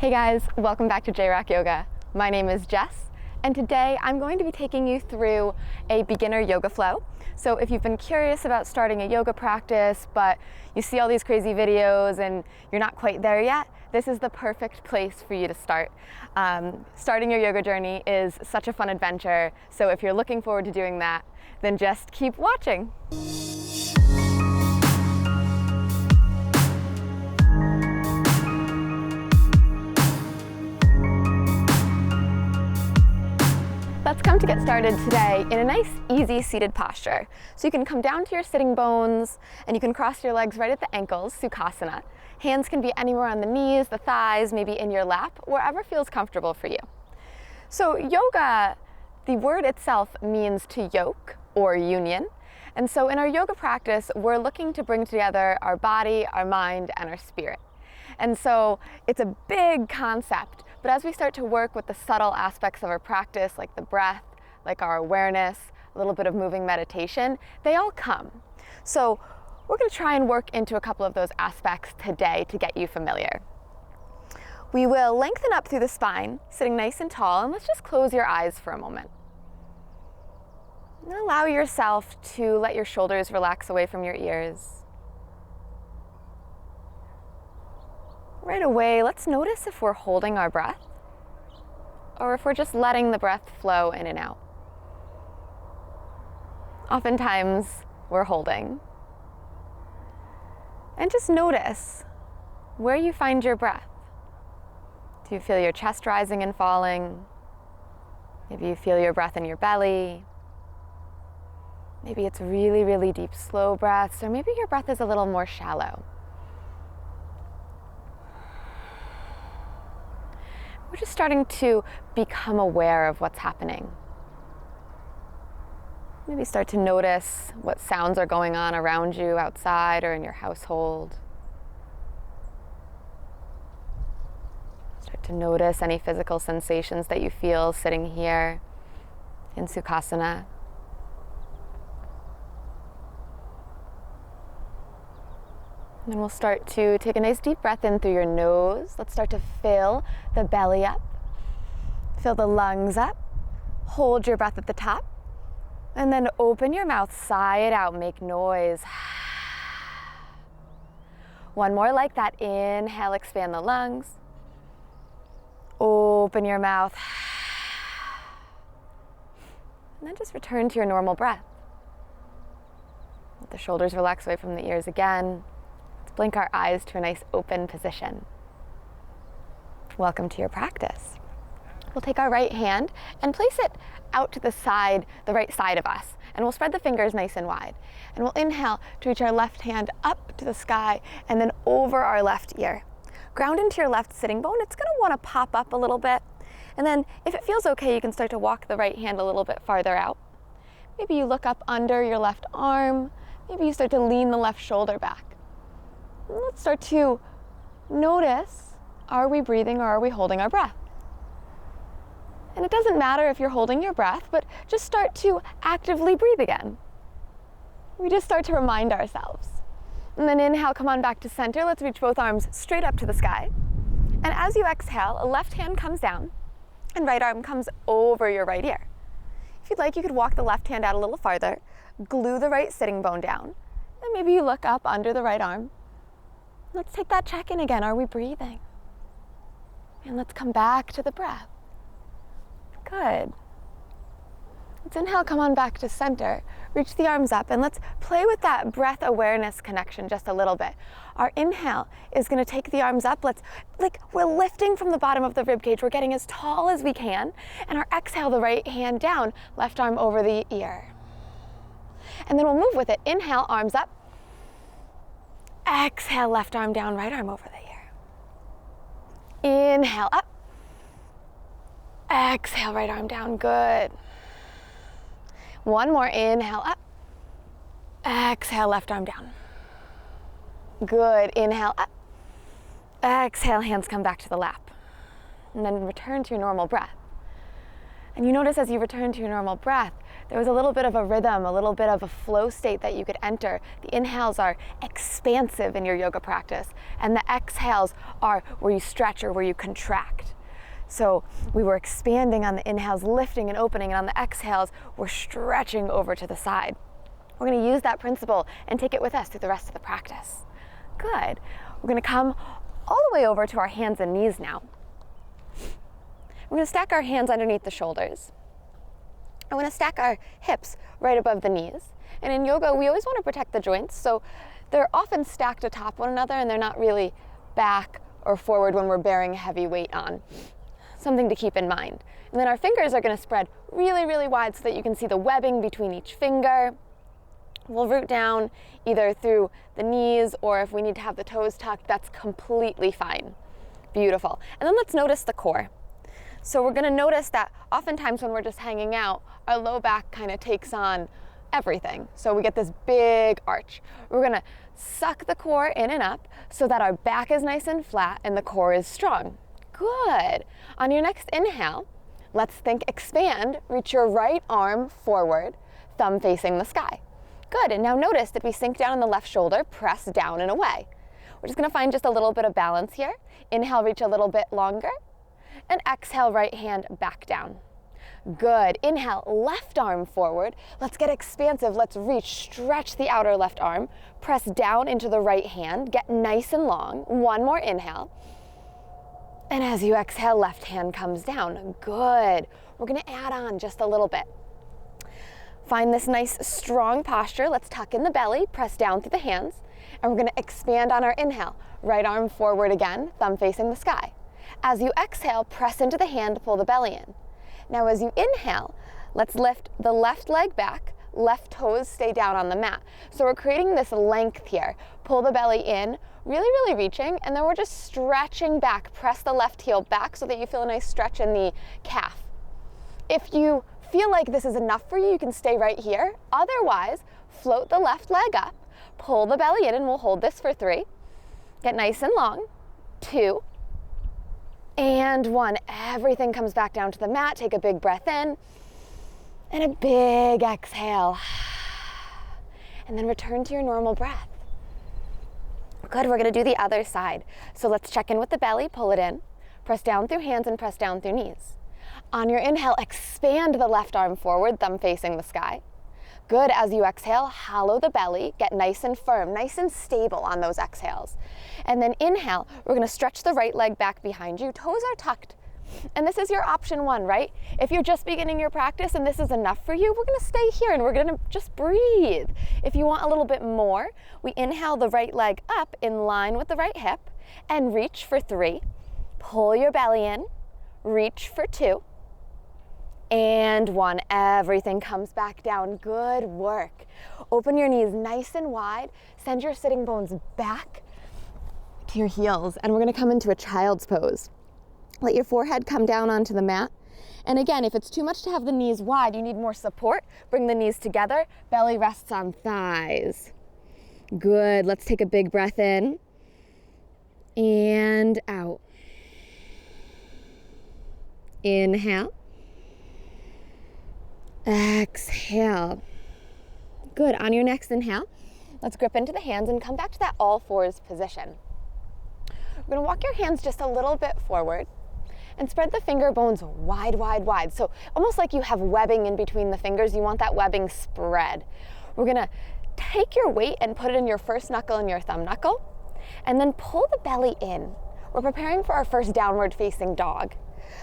Hey guys, welcome back to J-Rock Yoga. My name is Jess, and today I'm going to be taking you through a beginner yoga flow. So if you've been curious about starting a yoga practice, but you see all these crazy videos and you're not quite there yet, this is the perfect place for you to start. Starting your yoga journey is such a fun adventure, so if you're looking forward to doing that, then just keep watching. Let's come to get started today in a nice, easy seated posture. So you can come down to your sitting bones and you can cross your legs right at the ankles, Sukhasana. Hands can be anywhere on the knees, the thighs, maybe in your lap, wherever feels comfortable for you. So yoga, the word itself means to yoke or union. And so in our yoga practice, we're looking to bring together our body, our mind, and our spirit. And so it's a big concept, but as we start to work with the subtle aspects of our practice, like the breath, like our awareness, a little bit of moving meditation, they all come. So we're going to try and work into a couple of those aspects today to get you familiar. We will lengthen up through the spine, sitting nice and tall, and let's just close your eyes for a moment. And allow yourself to let your shoulders relax away from your ears. Right away, let's notice if we're holding our breath or if we're just letting the breath flow in and out. Oftentimes, we're holding. And just notice where you find your breath. Do you feel your chest rising and falling? Maybe you feel your breath in your belly. Maybe it's really, really deep, slow breaths, or maybe your breath is a little more shallow. We're just starting to become aware of what's happening. Maybe start to notice what sounds are going on around you outside or in your household. Start to notice any physical sensations that you feel sitting here in Sukhasana. And then we'll start to take a nice deep breath in through your nose. Let's start to fill the belly up, fill the lungs up, hold your breath at the top, and then open your mouth, sigh it out, make noise. One more like that. Inhale, expand the lungs. Open your mouth. And then just return to your normal breath. Let the shoulders relax away from the ears again. Blink our eyes to a nice open position. Welcome to your practice. We'll take our right hand and place it out to the side, the right side of us, and we'll spread the fingers nice and wide. And we'll inhale to reach our left hand up to the sky and then over our left ear. Ground into your left sitting bone. It's going to want to pop up a little bit. And then if it feels okay, you can start to walk the right hand a little bit farther out. Maybe you look up under your left arm. Maybe you start to lean the left shoulder back. Let's start to notice, are we breathing or are we holding our breath? And it doesn't matter if you're holding your breath, but just start to actively breathe again. We just start to remind ourselves. And then inhale, come on back to center. Let's reach both arms straight up to the sky. And as you exhale, a left hand comes down and right arm comes over your right ear. If you'd like, you could walk the left hand out a little farther, glue the right sitting bone down, and maybe you look up under the right arm. Let's take that check-in again. Are we breathing? And let's come back to the breath. Good. Let's inhale, come on back to center. Reach the arms up and let's play with that breath awareness connection just a little bit. Our inhale is going to take the arms up. We're lifting from the bottom of the rib cage. We're getting as tall as we can. And our exhale, the right hand down, left arm over the ear. And then we'll move with it. Inhale, arms up. Exhale, left arm down, right arm over the ear. Inhale, up. Exhale, right arm down. Good. One more. Inhale, up. Exhale, left arm down. Good. Inhale, up. Exhale, hands come back to the lap. And then return to your normal breath. And you notice as you return to your normal breath, there was a little bit of a rhythm, a little bit of a flow state that you could enter. The inhales are expansive in your yoga practice, and the exhales are where you stretch or where you contract. So we were expanding on the inhales, lifting and opening, and on the exhales, we're stretching over to the side. We're going to use that principle and take it with us through the rest of the practice. Good. We're going to come all the way over to our hands and knees now. We're going to stack our hands underneath the shoulders. I'm going to stack our hips right above the knees. And in yoga, we always want to protect the joints, so they're often stacked atop one another and they're not really back or forward when we're bearing a heavy weight on. Something to keep in mind. And then our fingers are going to spread really, really wide so that you can see the webbing between each finger. We'll root down either through the knees, or if we need to have the toes tucked, that's completely fine. Beautiful. And then let's notice the core. So we're going to notice that oftentimes when we're just hanging out, our low back kind of takes on everything. So we get this big arch. We're going to suck the core in and up so that our back is nice and flat and the core is strong. Good. On your next inhale, let's think expand. Reach your right arm forward, thumb facing the sky. Good. And now notice that we sink down in the left shoulder, press down and away. We're just going to find just a little bit of balance here. Inhale, reach a little bit longer. And exhale, right hand back down. Good. Inhale, left arm forward. Let's get expansive. Let's reach, stretch the outer left arm. Press down into the right hand. Get nice and long. One more inhale. And as you exhale, left hand comes down. Good. We're going to add on just a little bit. Find this nice, strong posture. Let's tuck in the belly, press down through the hands. And we're going to expand on our inhale. Right arm forward again, thumb facing the sky. As you exhale, press into the hand, pull the belly in. Now as you inhale, let's lift the left leg back, left toes stay down on the mat. So we're creating this length here. Pull the belly in, really, really reaching, and then we're just stretching back. Press the left heel back so that you feel a nice stretch in the calf. If you feel like this is enough for you, you can stay right here. Otherwise, float the left leg up, pull the belly in, and we'll hold this for 3. Get nice and long. 2. And 1. Everything comes back down to the mat. Take a big breath in and a big exhale. And then return to your normal breath. Good, we're going to do the other side. So let's check in with the belly, pull it in, press down through hands and press down through knees. On your inhale, expand the left arm forward, thumb facing the sky. Good, as you exhale, hollow the belly, get nice and firm, nice and stable on those exhales. And then inhale, we're going to stretch the right leg back behind you, toes are tucked. And this is your option 1, right? If you're just beginning your practice and this is enough for you, we're going to stay here and we're going to just breathe. If you want a little bit more, we inhale the right leg up in line with the right hip and reach for 3. Pull your belly in, reach for 2. And 1, everything comes back down. Good work. Open your knees nice and wide. Send your sitting bones back to your heels. And we're going to come into a child's pose. Let your forehead come down onto the mat. And again, if it's too much to have the knees wide, you need more support. Bring the knees together. Belly rests on thighs. Good. Let's take a big breath in and out. Inhale. Exhale. Good. On your next inhale, let's grip into the hands and come back to that all fours position. We're going to walk your hands just a little bit forward and spread the finger bones wide, wide, wide. So almost like you have webbing in between the fingers. You want that webbing spread. We're going to take your weight and put it in your first knuckle and your thumb knuckle, and then pull the belly in. We're preparing for our first downward facing dog.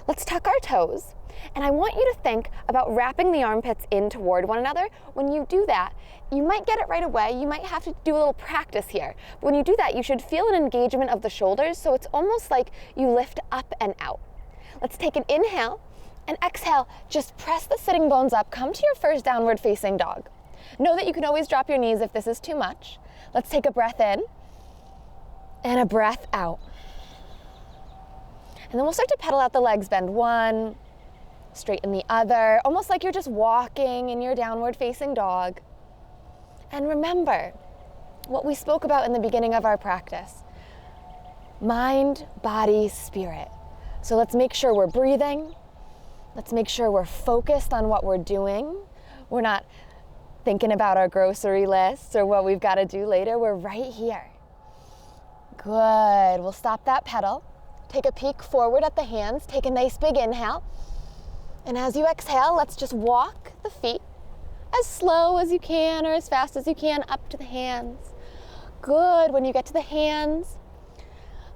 Let's tuck our toes. And I want you to think about wrapping the armpits in toward one another. When you do that, you might get it right away. You might have to do a little practice here. But when you do that, you should feel an engagement of the shoulders, so it's almost like you lift up and out. Let's take an inhale and exhale. Just press the sitting bones up. Come to your first downward facing dog. Know that you can always drop your knees if this is too much. Let's take a breath in and a breath out. And then we'll start to pedal out the legs. Bend 1, straighten the other, almost like you're just walking in your downward facing dog. And remember what we spoke about in the beginning of our practice. Mind, body, spirit. So let's make sure we're breathing, Let's make sure we're focused on what we're doing. We're not thinking about our grocery lists or what we've got to do later. We're right here. Good. We'll stop that pedal. Take a peek forward at the hands. Take a nice big inhale. And as you exhale, let's just walk the feet as slow as you can or as fast as you can up to the hands. Good. When you get to the hands,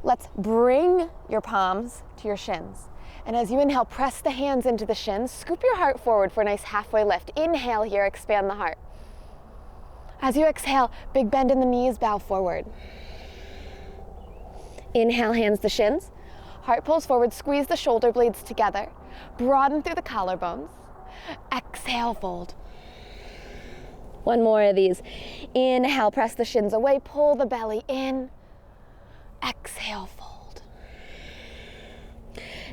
let's bring your palms to your shins. And as you inhale, press the hands into the shins. Scoop your heart forward for a nice halfway lift. Inhale here, expand the heart. As you exhale, big bend in the knees, bow forward. Inhale, hands to shins. Heart pulls forward, squeeze the shoulder blades together. Broaden through the collarbones. Exhale, fold. One more of these. Inhale, press the shins away, pull the belly in. Exhale, fold.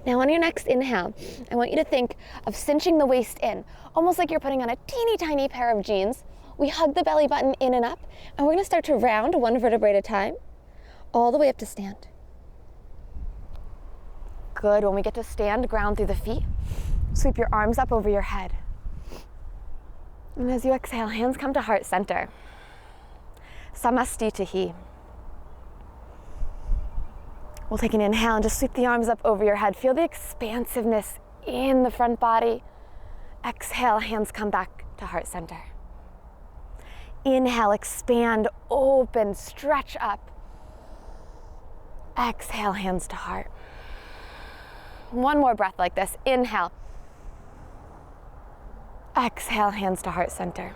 Now on your next inhale, I want you to think of cinching the waist in, almost like you're putting on a teeny tiny pair of jeans. We hug the belly button in and up, and we're gonna start to round one vertebrae at a time, all the way up to stand. Good. When we get to stand, ground through the feet. Sweep your arms up over your head. And as you exhale, hands come to heart center. Samastitihi. We'll take an inhale and just sweep the arms up over your head. Feel the expansiveness in the front body. Exhale, hands come back to heart center. Inhale, expand, open, stretch up. Exhale, hands to heart. One more breath like this. Inhale. Exhale, hands to heart center.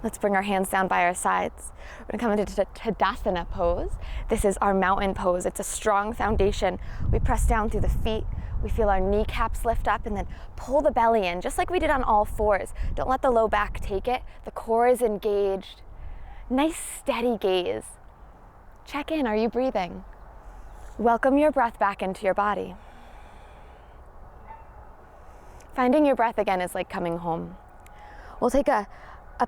Let's bring our hands down by our sides. We're gonna come into Tadasana pose. This is our mountain pose. It's a strong foundation. We press down through the feet. We feel our kneecaps lift up and then pull the belly in, just like we did on all fours. Don't let the low back take it. The core is engaged. Nice steady gaze. Check in, are you breathing? Welcome your breath back into your body. Finding your breath again is like coming home. We'll take a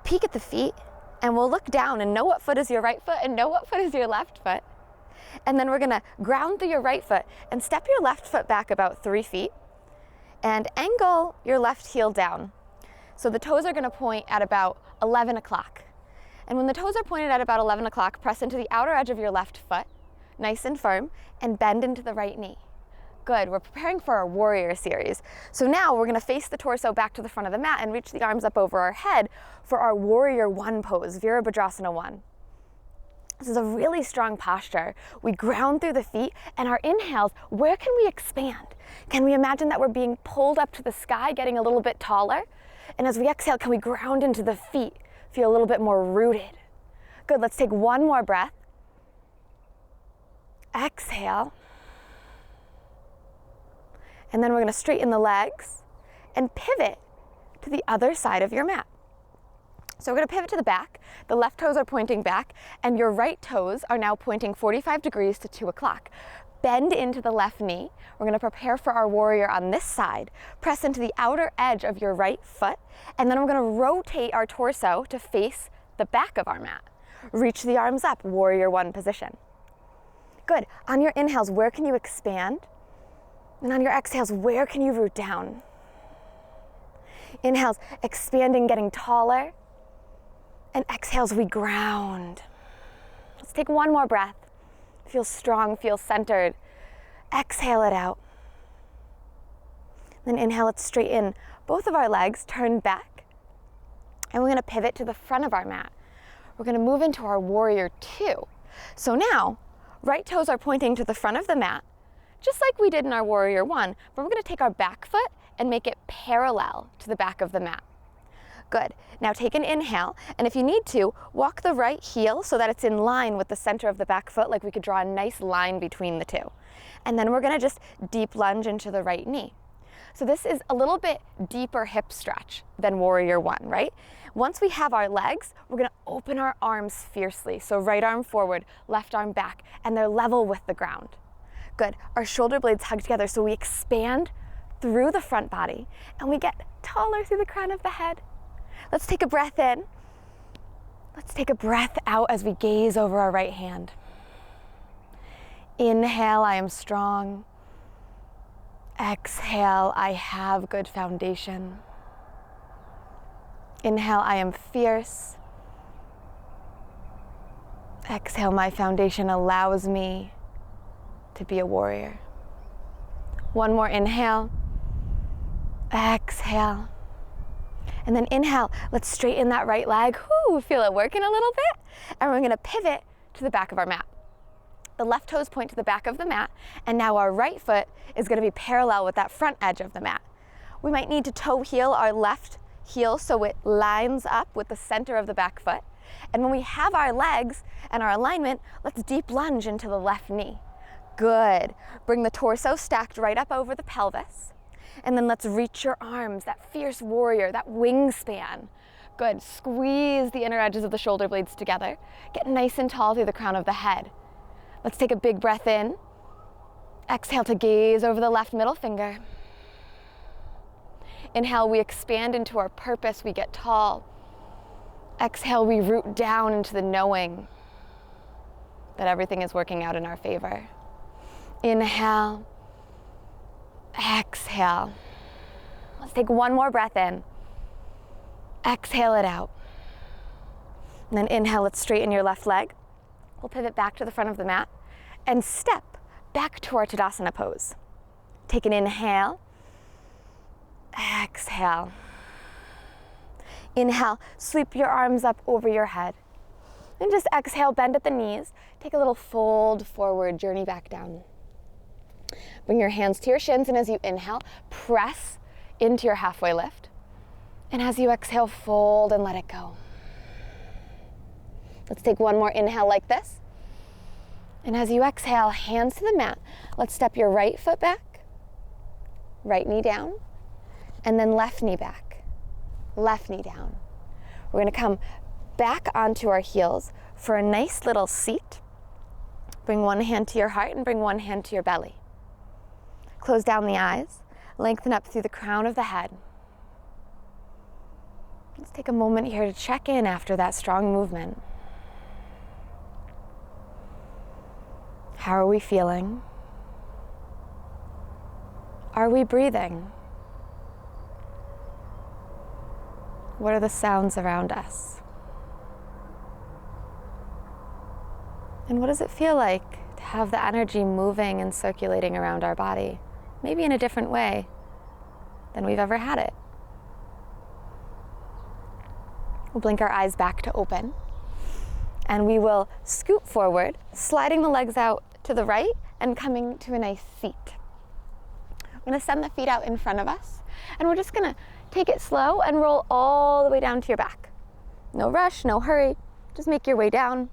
peek at the feet, and we'll look down and know what foot is your right foot and know what foot is your left foot. And then we're gonna ground through your right foot and step your left foot back about 3 feet and angle your left heel down. So the toes are gonna point at about 11 o'clock. And when the toes are pointed at about 11 o'clock, press into the outer edge of your left foot, nice and firm, and bend into the right knee. Good, we're preparing for our warrior series. So now we're gonna face the torso back to the front of the mat and reach the arms up over our head for our warrior one pose, Virabhadrasana 1. This is a really strong posture. We ground through the feet, and our inhales, where can we expand? Can we imagine that we're being pulled up to the sky, getting a little bit taller? And as we exhale, can we ground into the feet, feel a little bit more rooted? Good, let's take one more breath. Exhale. And then we're gonna straighten the legs and pivot to the other side of your mat. So we're gonna pivot to the back. The left toes are pointing back, and your right toes are now pointing 45 degrees to 2 o'clock. Bend into the left knee. We're gonna prepare for our warrior on this side. Press into the outer edge of your right foot, and then we're gonna rotate our torso to face the back of our mat. Reach the arms up, warrior one position. Good, on your inhales, where can you expand? And on your exhales, where can you root down? Inhales, expanding, getting taller. And exhales, we ground. Let's take one more breath. Feel strong, feel centered. Exhale it out. Then inhale, let's straighten both of our legs, turn back. And we're gonna pivot to the front of our mat. We're gonna move into our warrior two. So now, right toes are pointing to the front of the mat, just like we did in our warrior one, but we're gonna take our back foot and make it parallel to the back of the mat. Good, now take an inhale, and if you need to, walk the right heel so that it's in line with the center of the back foot, like we could draw a nice line between the two. And then we're gonna just deep lunge into the right knee. So this is a little bit deeper hip stretch than warrior one, right? Once we have our legs, we're gonna open our arms fiercely. So right arm forward, left arm back, and they're level with the ground. Good, our shoulder blades hug together so we expand through the front body and we get taller through the crown of the head. Let's take a breath in. Let's take a breath out as we gaze over our right hand. Inhale, I am strong. Exhale, I have good foundation. Inhale, I am fierce. Exhale, my foundation allows me to be a warrior. One more inhale. Exhale. And then inhale, let's straighten that right leg. Whoo, feel it working a little bit. And we're gonna pivot to the back of our mat. The left toes point to the back of the mat, and now our right foot is gonna be parallel with that front edge of the mat. We might need to toe heel our left heel so it lines up with the center of the back foot. And when we have our legs and our alignment, let's deep lunge into the left knee. Good. Bring the torso stacked right up over the pelvis. And then let's reach your arms, that fierce warrior, that wingspan. Good. Squeeze the inner edges of the shoulder blades together. Get nice and tall through the crown of the head. Let's take a big breath in. Exhale to gaze over the left middle finger. Inhale, we expand into our purpose, we get tall. Exhale, we root down into the knowing that everything is working out in our favor. Inhale, exhale. Let's take one more breath in. Exhale it out. And then inhale, let's straighten your left leg. We'll pivot back to the front of the mat and step back to our Tadasana pose. Take an inhale, exhale. Inhale, sweep your arms up over your head. And just exhale, bend at the knees. Take a little fold forward, journey back down. Bring your hands to your shins, and as you inhale, press into your halfway lift. And as you exhale, fold and let it go. Let's take one more inhale like this. And as you exhale, hands to the mat. Let's step your right foot back, right knee down, and then left knee back, left knee down. We're gonna come back onto our heels for a nice little seat. Bring one hand to your heart and bring one hand to your belly. Close down the eyes, lengthen up through the crown of the head. Let's take a moment here to check in after that strong movement. How are we feeling? Are we breathing? What are the sounds around us? And what does it feel like to have the energy moving and circulating around our body? Maybe in a different way than we've ever had it. We'll blink our eyes back to open. And we will scoot forward, sliding the legs out to the right and coming to a nice seat. We're gonna send the feet out in front of us, and we're just gonna take it slow and roll all the way down to your back. No rush, no hurry, just make your way down.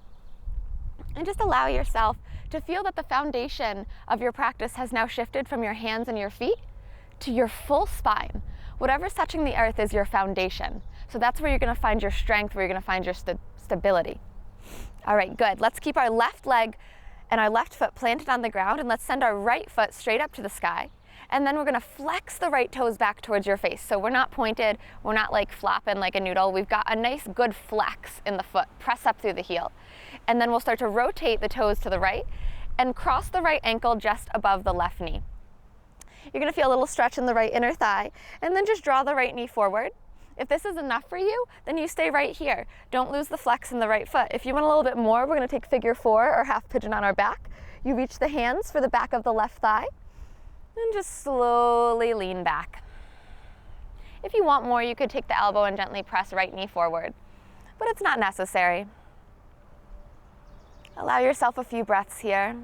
And just allow yourself to feel that the foundation of your practice has now shifted from your hands and your feet to your full spine. Whatever's touching the earth is your foundation. So that's where you're gonna find your strength, where you're gonna find your stability. All right, good. Let's keep our left leg and our left foot planted on the ground, and let's send our right foot straight up to the sky. And then we're gonna flex the right toes back towards your face. So we're not pointed, we're not like flopping like a noodle. We've got a nice good flex in the foot. Press up through the heel. And then we'll start to rotate the toes to the right and cross the right ankle just above the left knee. You're gonna feel a little stretch in the right inner thigh, and then just draw the right knee forward. If this is enough for you, then you stay right here. Don't lose the flex in the right foot. If you want a little bit more, we're gonna take figure 4 or half pigeon on our back. You reach the hands for the back of the left thigh, and just slowly lean back. If you want more, you could take the elbow and gently press right knee forward, but it's not necessary. Allow yourself a few breaths here.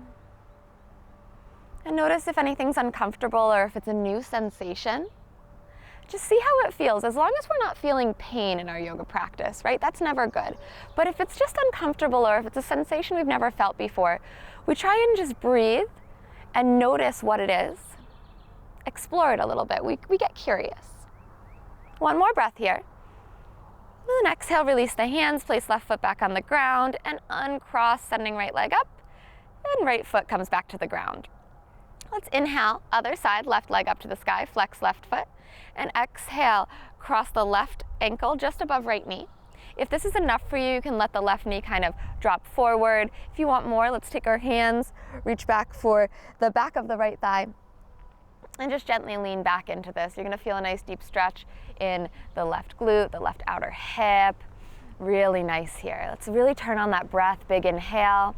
And notice if anything's uncomfortable or if it's a new sensation. Just see how it feels, as long as we're not feeling pain in our yoga practice, right? That's never good. But if it's just uncomfortable or if it's a sensation we've never felt before, we try and just breathe and notice what it is. Explore it a little bit. We get curious. One more breath here. And then exhale, release the hands, place left foot back on the ground and uncross, sending right leg up, and right foot comes back to the ground. Let's inhale, other side, left leg up to the sky, flex left foot, and exhale, cross the left ankle just above right knee. If this is enough for you, you can let the left knee kind of drop forward. If you want more, let's take our hands, reach back for the back of the right thigh, And just gently lean back into this. You're gonna feel a nice deep stretch in the left glute, the left outer hip. Really nice here. Let's really turn on that breath. Big inhale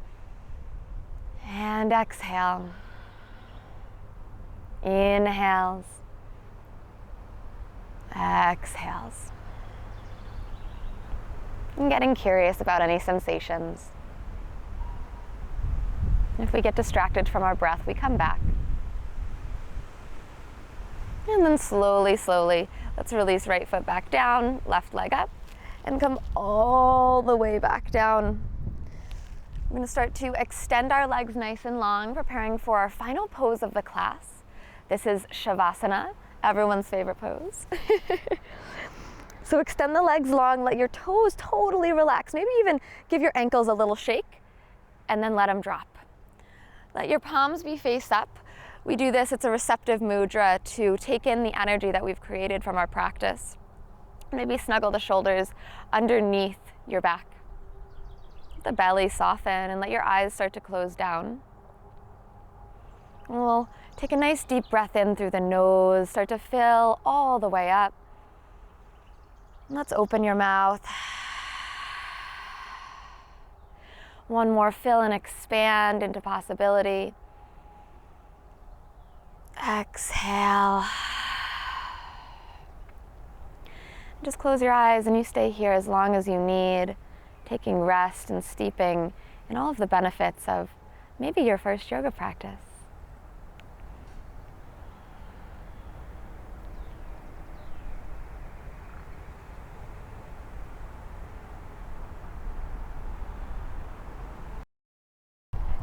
and exhale. Inhales, exhales. And getting curious about any sensations. If we get distracted from our breath, we come back. And then slowly, slowly, let's release right foot back down, left leg up, and come all the way back down. We're gonna start to extend our legs nice and long, preparing for our final pose of the class. This is Shavasana, everyone's favorite pose. So extend the legs long, let your toes totally relax. Maybe even give your ankles a little shake, and then let them drop. Let your palms be face up. We do this, it's a receptive mudra to take in the energy that we've created from our practice. Maybe snuggle the shoulders underneath your back. Let the belly soften and let your eyes start to close down. And we'll take a nice deep breath in through the nose, start to fill all the way up. And let's open your mouth. One more, fill and expand into possibility. Exhale. Just close your eyes and you stay here as long as you need, taking rest and steeping in all of the benefits of maybe your first yoga practice.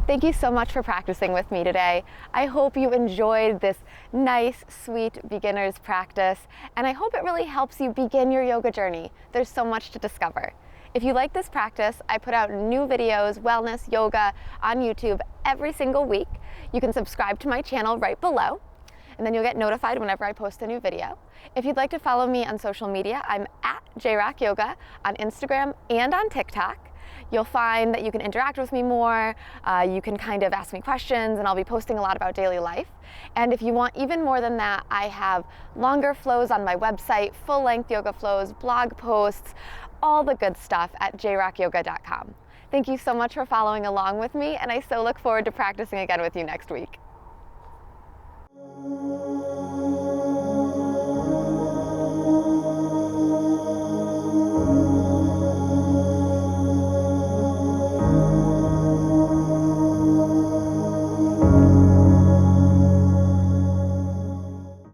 Thank you so much for practicing with me today. I hope you enjoyed this nice, sweet beginner's practice, and I hope it really helps you begin your yoga journey. There's so much to discover. If you like this practice, I put out new videos, wellness, yoga, on YouTube every single week. You can subscribe to my channel right below, and then you'll get notified whenever I post a new video. If you'd like to follow me on social media, I'm at JRockYoga on Instagram and on TikTok. You'll find that you can interact with me more, you can kind of ask me questions, and I'll be posting a lot about daily life. And if you want even more than that, I have longer flows on my website, full-length yoga flows, blog posts, all the good stuff at jrockyoga.com. Thank you so much for following along with me, and I so look forward to practicing again with you next week.